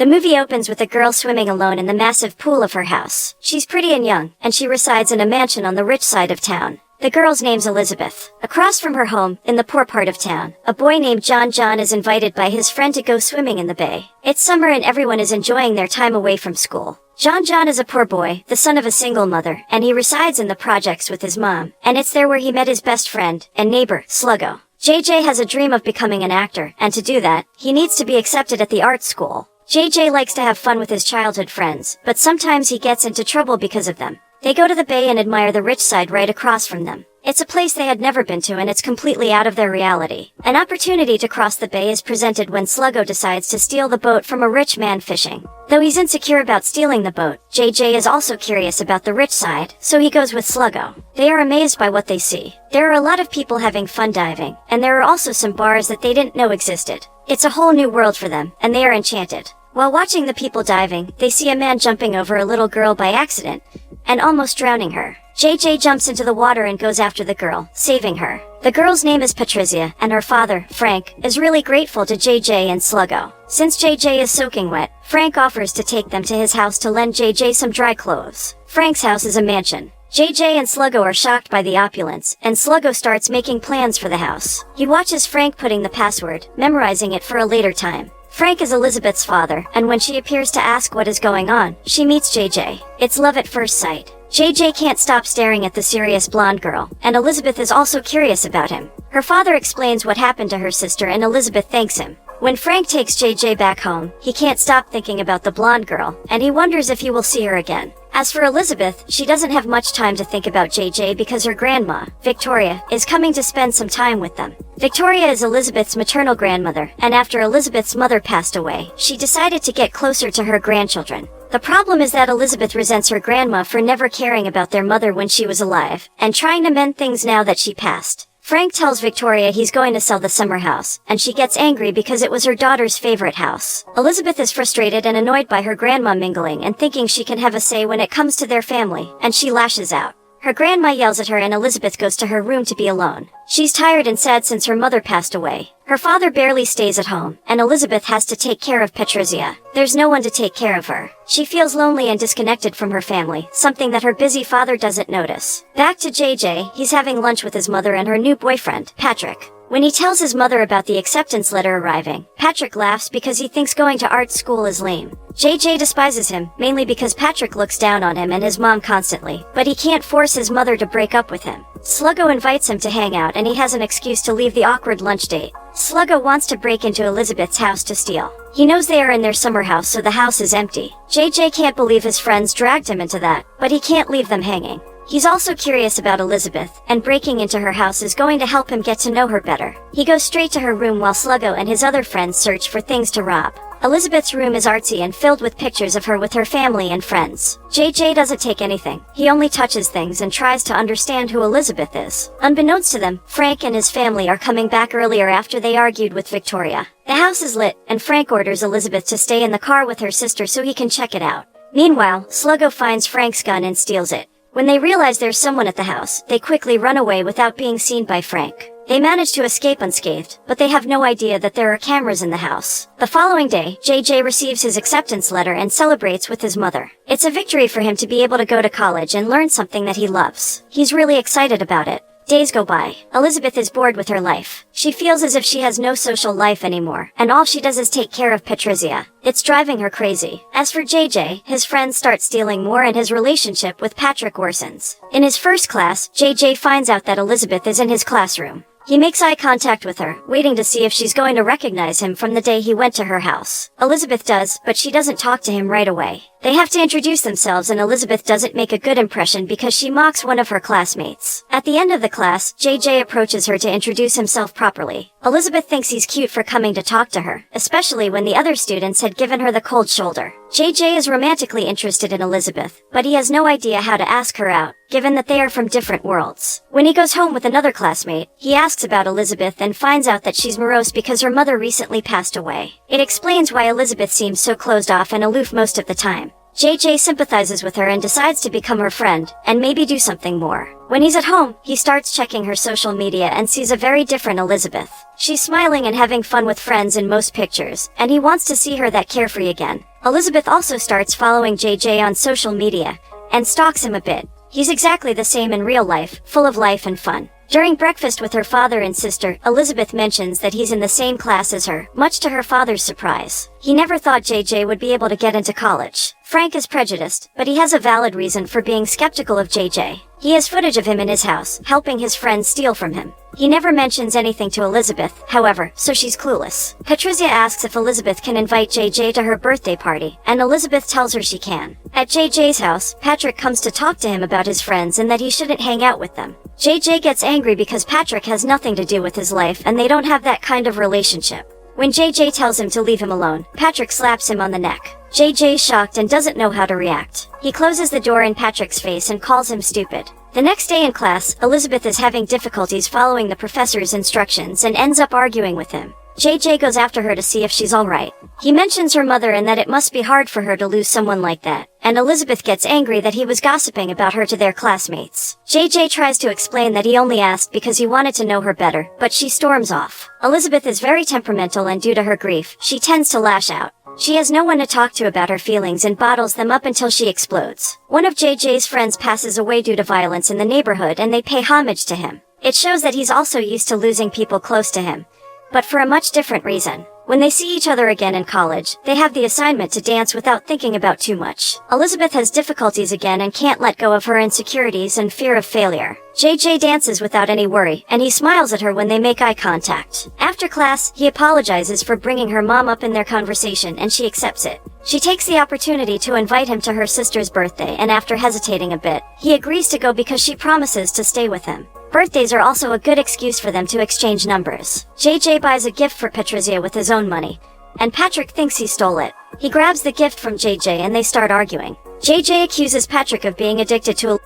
The movie opens with a girl swimming alone in the massive pool of her house. She's pretty and young, and she resides in a mansion on the rich side of town. The girl's name's Elizabeth. Across from her home, in the poor part of town, a boy named John is invited by his friend to go swimming in the bay. It's summer and everyone is enjoying their time away from school. John is a poor boy, the son of a single mother, and he resides in the projects with his mom, and it's there where he met his best friend and neighbor, Sluggo. JJ has a dream of becoming an actor, and to do that, he needs to be accepted at the art school. JJ likes to have fun with his childhood friends, but sometimes he gets into trouble because of them. They go to the bay and admire the rich side right across from them. It's a place they had never been to and it's completely out of their reality. An opportunity to cross the bay is presented when Sluggo decides to steal the boat from a rich man fishing. Though he's insecure about stealing the boat, JJ is also curious about the rich side, so he goes with Sluggo. They are amazed by what they see. There are a lot of people having fun diving, and there are also some bars that they didn't know existed. It's a whole new world for them, and they are enchanted. While watching the people diving, they see a man jumping over a little girl by accident, and almost drowning her. JJ jumps into the water and goes after the girl, saving her. The girl's name is Patricia, and her father, Frank, is really grateful to JJ and Sluggo. Since JJ is soaking wet, Frank offers to take them to his house to lend JJ some dry clothes. Frank's house is a mansion. JJ and Sluggo are shocked by the opulence, and Sluggo starts making plans for the house. He watches Frank putting the password, memorizing it for a later time. Frank is Elizabeth's father, and when she appears to ask what is going on, she meets JJ. It's love at first sight. JJ can't stop staring at the serious blonde girl, and Elizabeth is also curious about him. Her father explains what happened to her sister and Elizabeth thanks him. When Frank takes JJ back home, he can't stop thinking about the blonde girl, and he wonders if he will see her again. As for Elizabeth, she doesn't have much time to think about JJ because her grandma, Victoria, is coming to spend some time with them. Victoria is Elizabeth's maternal grandmother, and after Elizabeth's mother passed away, she decided to get closer to her grandchildren. The problem is that Elizabeth resents her grandma for never caring about their mother when she was alive, and trying to mend things now that she passed. Frank tells Victoria he's going to sell the summer house, and she gets angry because it was her daughter's favorite house. Elizabeth is frustrated and annoyed by her grandma mingling and thinking she can have a say when it comes to their family, and she lashes out. Her grandma yells at her and Elizabeth goes to her room to be alone. She's tired and sad since her mother passed away. Her father barely stays at home, and Elizabeth has to take care of Patricia. There's no one to take care of her. She feels lonely and disconnected from her family, something that her busy father doesn't notice. Back to JJ, he's having lunch with his mother and her new boyfriend, Patrick. When he tells his mother about the acceptance letter arriving, Patrick laughs because he thinks going to art school is lame. JJ despises him, mainly because Patrick looks down on him and his mom constantly, but he can't force his mother to break up with him. Sluggo invites him to hang out and he has an excuse to leave the awkward lunch date. Sluggo wants to break into Elizabeth's house to steal. He knows they are in their summer house, so the house is empty. JJ can't believe his friends dragged him into that, but he can't leave them hanging. He's also curious about Elizabeth, and breaking into her house is going to help him get to know her better. He goes straight to her room while Sluggo and his other friends search for things to rob. Elizabeth's room is artsy and filled with pictures of her with her family and friends. JJ doesn't take anything. He only touches things and tries to understand who Elizabeth is. Unbeknownst to them, Frank and his family are coming back earlier after they argued with Victoria. The house is lit, and Frank orders Elizabeth to stay in the car with her sister so he can check it out. Meanwhile, Sluggo finds Frank's gun and steals it. When they realize there's someone at the house, they quickly run away without being seen by Frank. They manage to escape unscathed, but they have no idea that there are cameras in the house. The following day, JJ receives his acceptance letter and celebrates with his mother. It's a victory for him to be able to go to college and learn something that he loves. He's really excited about it. Days go by. Elizabeth is bored with her life. She feels as if she has no social life anymore, and all she does is take care of Patricia. It's driving her crazy. As for JJ, his friends start stealing more and his relationship with Patrick worsens. In his first class, JJ finds out that Elizabeth is in his classroom. He makes eye contact with her, waiting to see if she's going to recognize him from the day he went to her house. Elizabeth does, but she doesn't talk to him right away. They have to introduce themselves and Elizabeth doesn't make a good impression because she mocks one of her classmates. At the end of the class, JJ approaches her to introduce himself properly. Elizabeth thinks he's cute for coming to talk to her, especially when the other students had given her the cold shoulder. JJ is romantically interested in Elizabeth, but he has no idea how to ask her out, given that they are from different worlds. When he goes home with another classmate, he asks about Elizabeth and finds out that she's morose because her mother recently passed away. It explains why Elizabeth seems so closed off and aloof most of the time. JJ sympathizes with her and decides to become her friend, and maybe do something more. When he's at home, he starts checking her social media and sees a very different Elizabeth. She's smiling and having fun with friends in most pictures, and he wants to see her that carefree again. Elizabeth also starts following JJ on social media and stalks him a bit. He's exactly the same in real life, full of life and fun. During breakfast with her father and sister, Elizabeth mentions that he's in the same class as her, much to her father's surprise. He never thought JJ would be able to get into college. Frank is prejudiced, but he has a valid reason for being skeptical of JJ. He has footage of him in his house, helping his friends steal from him. He never mentions anything to Elizabeth, however, so she's clueless. Patricia asks if Elizabeth can invite JJ to her birthday party, and Elizabeth tells her she can. At JJ's house, Patrick comes to talk to him about his friends and that he shouldn't hang out with them. JJ gets angry because Patrick has nothing to do with his life and they don't have that kind of relationship. When JJ tells him to leave him alone, Patrick slaps him on the neck. JJ's shocked and doesn't know how to react. He closes the door in Patrick's face and calls him stupid. The next day in class, Elizabeth is having difficulties following the professor's instructions and ends up arguing with him. JJ goes after her to see if she's alright. He mentions her mother and that it must be hard for her to lose someone like that, and Elizabeth gets angry that he was gossiping about her to their classmates. JJ tries to explain that he only asked because he wanted to know her better, but she storms off. Elizabeth is very temperamental and due to her grief, she tends to lash out. She has no one to talk to about her feelings and bottles them up until she explodes. One of JJ's friends passes away due to violence in the neighborhood and they pay homage to him. It shows that he's also used to losing people close to him, but for a much different reason. When they see each other again in college, they have the assignment to dance without thinking about too much. Elizabeth has difficulties again and can't let go of her insecurities and fear of failure. JJ dances without any worry, and he smiles at her when they make eye contact. After class, he apologizes for bringing her mom up in their conversation and she accepts it. She takes the opportunity to invite him to her sister's birthday and after hesitating a bit, he agrees to go because she promises to stay with him. Birthdays are also a good excuse for them to exchange numbers. JJ buys a gift for Patricia with his own money, and Patrick thinks he stole it. He grabs the gift from JJ and they start arguing. JJ accuses Patrick of being addicted to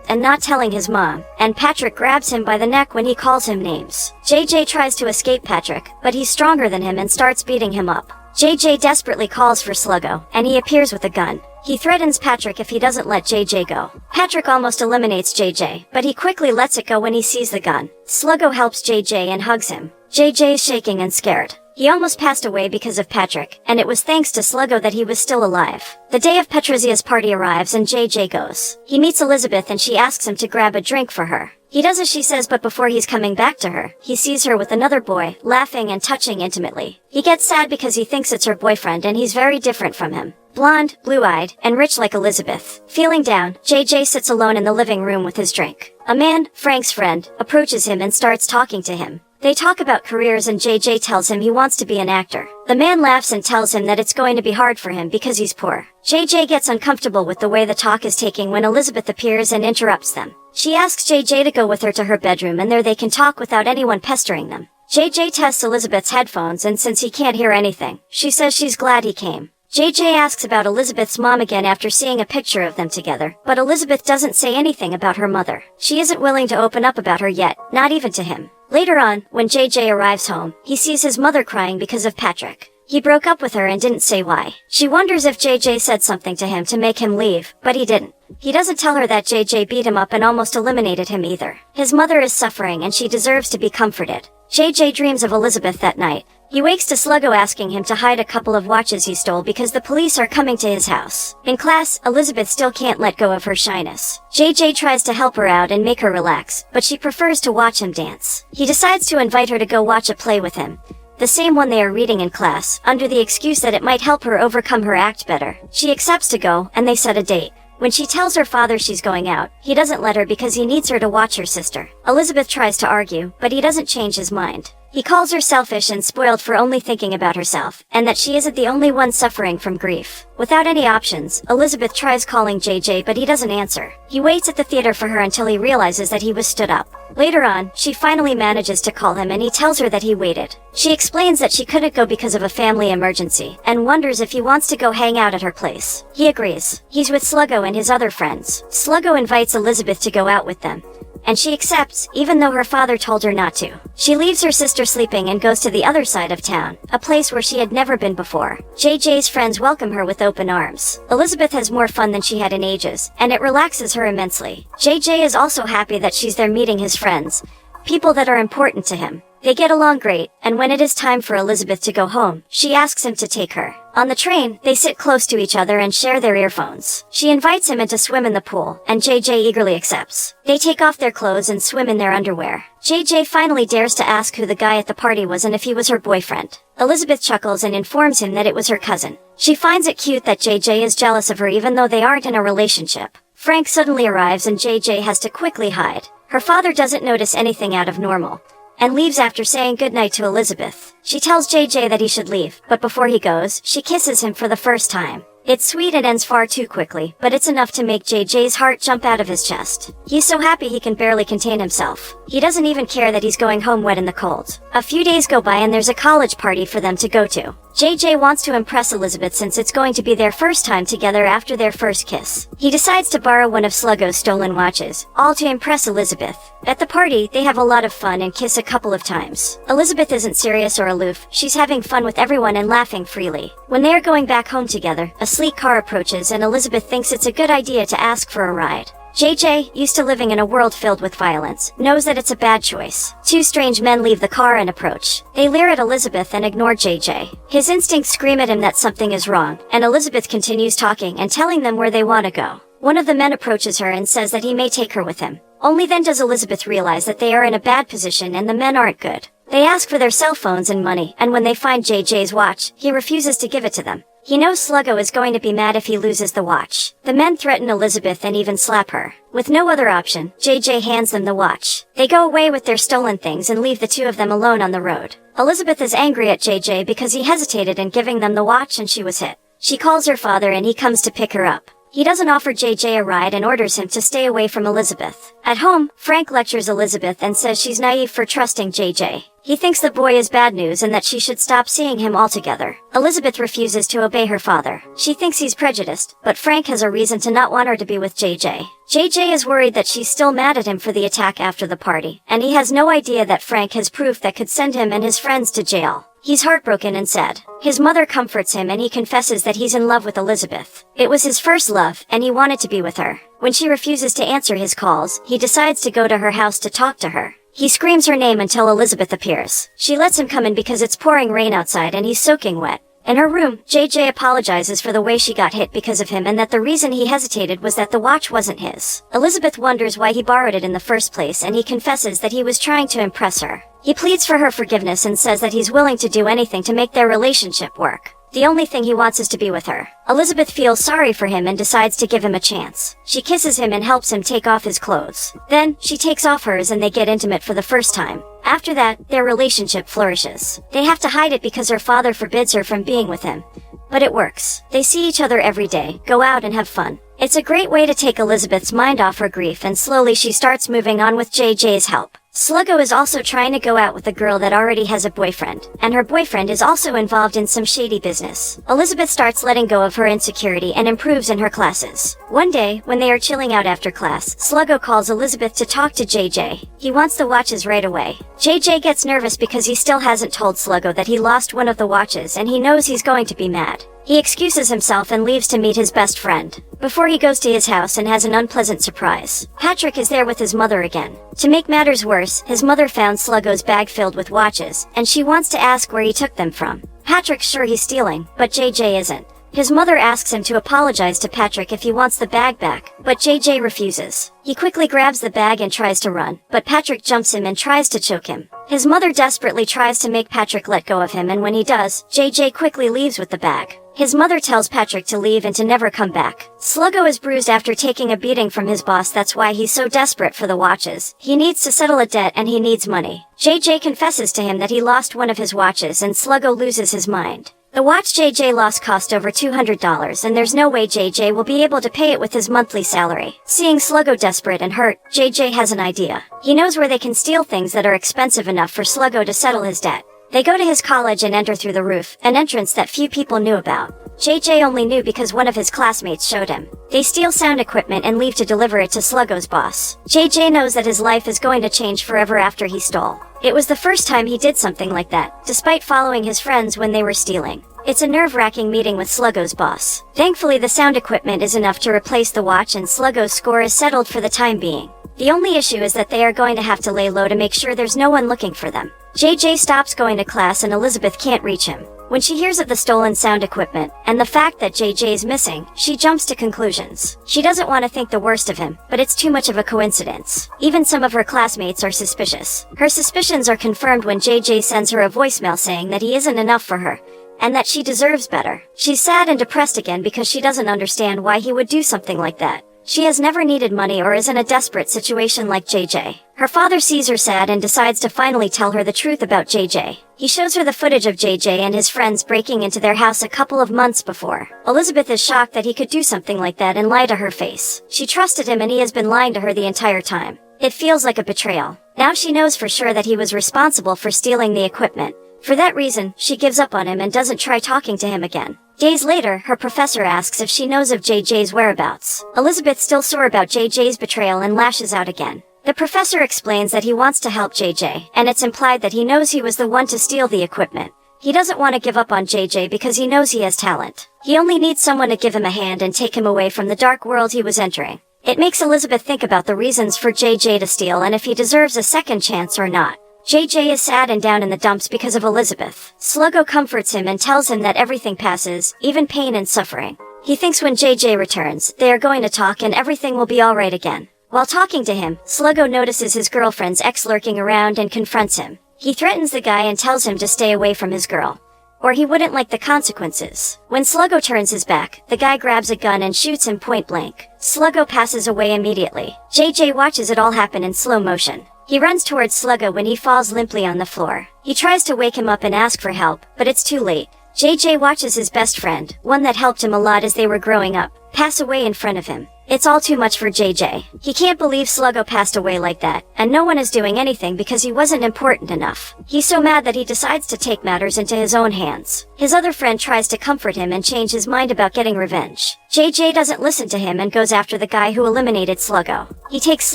and not telling his mom, and Patrick grabs him by the neck when he calls him names. JJ tries to escape Patrick, but he's stronger than him and starts beating him up. JJ desperately calls for Sluggo, and he appears with a gun. He threatens Patrick if he doesn't let JJ go. Patrick almost eliminates JJ, but he quickly lets it go when he sees the gun. Sluggo helps JJ and hugs him. JJ is shaking and scared. He almost passed away because of Patrick, and it was thanks to Sluggo that he was still alive. The day of Patricia's party arrives and JJ goes. He meets Elizabeth and she asks him to grab a drink for her. He does as she says, but before he's coming back to her, he sees her with another boy, laughing and touching intimately. He gets sad because he thinks it's her boyfriend and he's very different from him. Blonde, blue-eyed, and rich like Elizabeth. Feeling down, JJ sits alone in the living room with his drink. A man, Frank's friend, approaches him and starts talking to him. They talk about careers and JJ tells him he wants to be an actor. The man laughs and tells him that it's going to be hard for him because he's poor. JJ gets uncomfortable with the way the talk is taking when Elizabeth appears and interrupts them. She asks JJ to go with her to her bedroom and there they can talk without anyone pestering them. JJ tests Elizabeth's headphones and since he can't hear anything, she says she's glad he came. JJ asks about Elizabeth's mom again after seeing a picture of them together, but Elizabeth doesn't say anything about her mother. She isn't willing to open up about her yet, not even to him. Later on, when JJ arrives home, he sees his mother crying because of Patrick. He broke up with her and didn't say why. She wonders if JJ said something to him to make him leave, but he didn't. He doesn't tell her that JJ beat him up and almost eliminated him either. His mother is suffering and she deserves to be comforted. JJ dreams of Elizabeth that night. He wakes to Sluggo asking him to hide a couple of watches he stole because the police are coming to his house. In class, Elizabeth still can't let go of her shyness. JJ tries to help her out and make her relax, but she prefers to watch him dance. He decides to invite her to go watch a play with him, the same one they are reading in class, under the excuse that it might help her overcome her act better. She accepts to go, and they set a date. When she tells her father she's going out, he doesn't let her because he needs her to watch her sister. Elizabeth tries to argue, but he doesn't change his mind. He calls her selfish and spoiled for only thinking about herself, and that she isn't the only one suffering from grief. Without any options, Elizabeth tries calling JJ but he doesn't answer. He waits at the theater for her until he realizes that he was stood up. Later on, she finally manages to call him and he tells her that he waited. She explains that she couldn't go because of a family emergency, and wonders if he wants to go hang out at her place. He agrees. He's with Sluggo and his other friends. Sluggo invites Elizabeth to go out with them, and she accepts, even though her father told her not to. She leaves her sister sleeping and goes to the other side of town, a place where she had never been before. JJ's friends welcome her with open arms. Elizabeth has more fun than she had in ages, and it relaxes her immensely. JJ is also happy that she's there meeting his friends, people that are important to him. They get along great, and when it is time for Elizabeth to go home, she asks him to take her. On the train, they sit close to each other and share their earphones. She invites him in to swim in the pool, and JJ eagerly accepts. They take off their clothes and swim in their underwear. JJ finally dares to ask who the guy at the party was and if he was her boyfriend. Elizabeth chuckles and informs him that it was her cousin. She finds it cute that JJ is jealous of her even though they aren't in a relationship. Frank suddenly arrives and JJ has to quickly hide. Her father doesn't notice anything out of normal and leaves after saying goodnight to Elizabeth. She tells JJ that he should leave, but before he goes, she kisses him for the first time. It's sweet and ends far too quickly, but it's enough to make JJ's heart jump out of his chest. He's so happy he can barely contain himself. He doesn't even care that he's going home wet in the cold. A few days go by and there's a college party for them to go to. JJ wants to impress Elizabeth since it's going to be their first time together after their first kiss. He decides to borrow one of Sluggo's stolen watches, all to impress Elizabeth. At the party, they have a lot of fun and kiss a couple of times. Elizabeth isn't serious or aloof, she's having fun with everyone and laughing freely. When they are going back home together, a sleek car approaches and Elizabeth thinks it's a good idea to ask for a ride. JJ, used to living in a world filled with violence, knows that it's a bad choice. Two strange men leave the car and approach. They leer at Elizabeth and ignore JJ. His instincts scream at him that something is wrong, and Elizabeth continues talking and telling them where they want to go. One of the men approaches her and says that he may take her with him. Only then does Elizabeth realize that they are in a bad position and the men aren't good. They ask for their cell phones and money, and when they find JJ's watch, he refuses to give it to them. He knows Sluggo is going to be mad if he loses the watch. The men threaten Elizabeth and even slap her. With no other option, JJ hands them the watch. They go away with their stolen things and leave the two of them alone on the road. Elizabeth is angry at JJ because he hesitated in giving them the watch and she was hit. She calls her father and he comes to pick her up. He doesn't offer JJ a ride and orders him to stay away from Elizabeth. At home, Frank lectures Elizabeth and says she's naive for trusting JJ. He thinks the boy is bad news and that she should stop seeing him altogether. Elizabeth refuses to obey her father. She thinks he's prejudiced, but Frank has a reason to not want her to be with JJ. JJ is worried that she's still mad at him for the attack after the party, and he has no idea that Frank has proof that could send him and his friends to jail. He's heartbroken and sad. His mother comforts him and he confesses that he's in love with Elizabeth. It was his first love, and he wanted to be with her. When she refuses to answer his calls, he decides to go to her house to talk to her. He screams her name until Elizabeth appears. She lets him come in because it's pouring rain outside and he's soaking wet. In her room, JJ apologizes for the way she got hit because of him and that the reason he hesitated was that the watch wasn't his. Elizabeth wonders why he borrowed it in the first place and he confesses that he was trying to impress her. He pleads for her forgiveness and says that he's willing to do anything to make their relationship work. The only thing he wants is to be with her. Elizabeth feels sorry for him and decides to give him a chance. She kisses him and helps him take off his clothes. Then, she takes off hers and they get intimate for the first time. After that, their relationship flourishes. They have to hide it because her father forbids her from being with him. But it works. They see each other every day, go out and have fun. It's a great way to take Elizabeth's mind off her grief and slowly she starts moving on with JJ's help. Sluggo is also trying to go out with a girl that already has a boyfriend, and her boyfriend is also involved in some shady business. Elizabeth starts letting go of her insecurity and improves in her classes. One day, when they are chilling out after class, Sluggo calls Elizabeth to talk to JJ. He wants the watches right away. JJ gets nervous because he still hasn't told Sluggo that he lost one of the watches and he knows he's going to be mad. He excuses himself and leaves to meet his best friend. Before he goes to his house and has an unpleasant surprise. Patrick is there with his mother again. To make matters worse, his mother found Sluggo's bag filled with watches, and she wants to ask where he took them from. Patrick's sure he's stealing, but JJ isn't. His mother asks him to apologize to Patrick if he wants the bag back, but JJ refuses. He quickly grabs the bag and tries to run, but Patrick jumps him and tries to choke him. His mother desperately tries to make Patrick let go of him, and when he does, JJ quickly leaves with the bag. His mother tells Patrick to leave and to never come back. Sluggo is bruised after taking a beating from his boss. That's why he's so desperate for the watches. He needs to settle a debt and he needs money. JJ confesses to him that he lost one of his watches and Sluggo loses his mind. The watch JJ lost cost over $200 and there's no way JJ will be able to pay it with his monthly salary. Seeing Sluggo desperate and hurt, JJ has an idea. He knows where they can steal things that are expensive enough for Sluggo to settle his debt. They go to his college and enter through the roof, an entrance that few people knew about. JJ only knew because one of his classmates showed him. They steal sound equipment and leave to deliver it to Sluggo's boss. JJ knows that his life is going to change forever after he stole. It was the first time he did something like that, despite following his friends when they were stealing. It's a nerve-wracking meeting with Sluggo's boss. Thankfully, the sound equipment is enough to replace the watch and Sluggo's score is settled for the time being. The only issue is that they are going to have to lay low to make sure there's no one looking for them. JJ stops going to class and Elizabeth can't reach him. When she hears of the stolen sound equipment, and the fact that JJ is missing, she jumps to conclusions. She doesn't want to think the worst of him, but it's too much of a coincidence. Even some of her classmates are suspicious. Her suspicions are confirmed when JJ sends her a voicemail saying that he isn't enough for her, and that she deserves better. She's sad and depressed again because she doesn't understand why he would do something like that. She has never needed money or is in a desperate situation like JJ. Her father sees her sad and decides to finally tell her the truth about JJ. He shows her the footage of JJ and his friends breaking into their house a couple of months before. Elizabeth is shocked that he could do something like that and lie to her face. She trusted him and he has been lying to her the entire time. It feels like a betrayal. Now she knows for sure that he was responsible for stealing the equipment. For that reason, she gives up on him and doesn't try talking to him again. Days later, her professor asks if she knows of JJ's whereabouts. Elizabeth's still sore about JJ's betrayal and lashes out again. The professor explains that he wants to help JJ, and it's implied that he knows he was the one to steal the equipment. He doesn't want to give up on JJ because he knows he has talent. He only needs someone to give him a hand and take him away from the dark world he was entering. It makes Elizabeth think about the reasons for JJ to steal and if he deserves a second chance or not. JJ is sad and down in the dumps because of Elizabeth. Sluggo comforts him and tells him that everything passes, even pain and suffering. He thinks when JJ returns, they are going to talk and everything will be alright again. While talking to him, Sluggo notices his girlfriend's ex lurking around and confronts him. He threatens the guy and tells him to stay away from his girl, or he wouldn't like the consequences. When Sluggo turns his back, the guy grabs a gun and shoots him point blank. Sluggo passes away immediately. JJ watches it all happen in slow motion. He runs towards Sluggo when he falls limply on the floor. He tries to wake him up and ask for help, but it's too late. JJ watches his best friend, one that helped him a lot as they were growing up, pass away in front of him. It's all too much for JJ. He can't believe Sluggo passed away like that, and no one is doing anything because he wasn't important enough. He's so mad that he decides to take matters into his own hands. His other friend tries to comfort him and change his mind about getting revenge. JJ doesn't listen to him and goes after the guy who eliminated Sluggo. He takes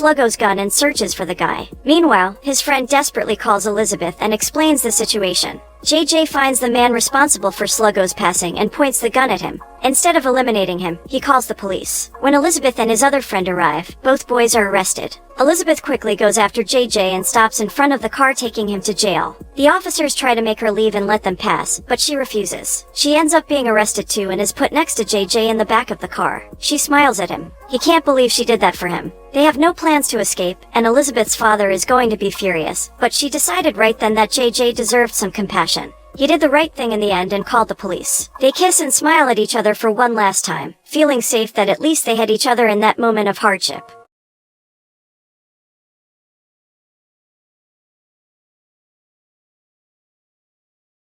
Sluggo's gun and searches for the guy. Meanwhile, his friend desperately calls Elizabeth and explains the situation. JJ finds the man responsible for Sluggo's passing and points the gun at him. Instead of eliminating him, he calls the police. When Elizabeth and his other friend arrive, both boys are arrested. Elizabeth quickly goes after JJ and stops in front of the car taking him to jail. The officers try to make her leave and let them pass, but she refuses. She ends up being arrested too and is put next to JJ in the back of the car. She smiles at him. He can't believe she did that for him. They have no plans to escape, and Elizabeth's father is going to be furious, but she decided right then that JJ deserved some compassion. He did the right thing in the end and called the police. They kiss and smile at each other for one last time, feeling safe that at least they had each other in that moment of hardship.